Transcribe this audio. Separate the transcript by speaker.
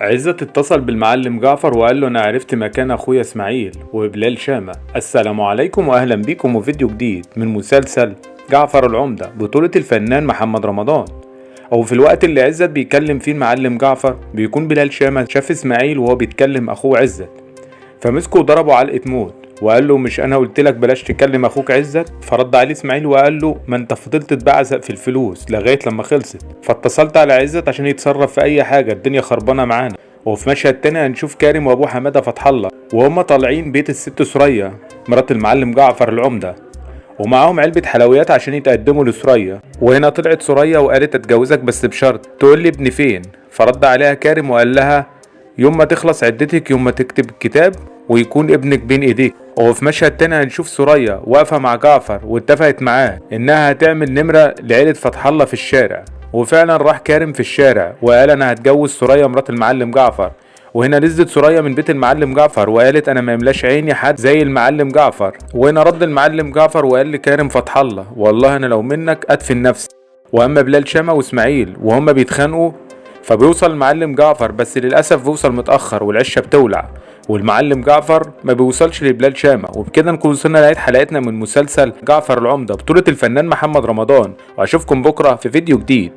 Speaker 1: عزت اتصل بالمعلم جعفر وقال له انا عرفت مكان اخويا اسماعيل وبلال شامة. السلام عليكم واهلا بيكم وفيديو جديد من مسلسل جعفر العمدة بطولة الفنان محمد رمضان. او في الوقت اللي عزت بيكلم فيه المعلم جعفر بيكون بلال شامة شاف اسماعيل وهو بيتكلم اخوه عزت، فمسكه وضربه علقة موت وقال له مش انا قلت لك بلاش تكلم اخوك عزت؟ فرد عليه اسماعيل وقال له ما انت فضلت تبعزق في الفلوس لغايه لما خلصت، فاتصلت على عزت عشان يتصرف في اي حاجه، الدنيا خربانه معانا. وفي مشهد تاني هنشوف كارم وابوه حماده فتح الله وهم طالعين بيت الست سرية مرات المعلم جعفر العمده، ومعاهم علبة حلويات عشان يتقدموا لسرية. وهنا طلعت سرية وقالت اتجوزك بس بشرط تقول لي ابني فين. فرد عليها كارم وقال لها يوم ما تخلص عدتك يوم ما تكتب الكتاب ويكون ابنك بين ايديك. وفي مشهد تاني هنشوف سرية واقفة مع جعفر واتفقت معاه انها هتعمل نمرة لعيلة فتح الله في الشارع، وفعلا راح كارم في الشارع وقال انا هتجوز سرية مرات المعلم جعفر. وهنا نزلت سرية من بيت المعلم جعفر وقالت انا ما يملاش عيني حد زي المعلم جعفر. وهنا رد المعلم جعفر وقال لكارم فتح الله والله انا لو منك ادفن نفسي. واما بلال شامة واسماعيل وهم بيتخانقوا فبيوصل المعلم جعفر، بس للأسف بيوصل متأخر والعشة بتولع والمعلم جعفر ما بيوصلش لبلال شامة. وبكده نكون وصلنا لنهاية حلقتنا من مسلسل جعفر العمدة بطولة الفنان محمد رمضان، واشوفكم بكرة في فيديو جديد.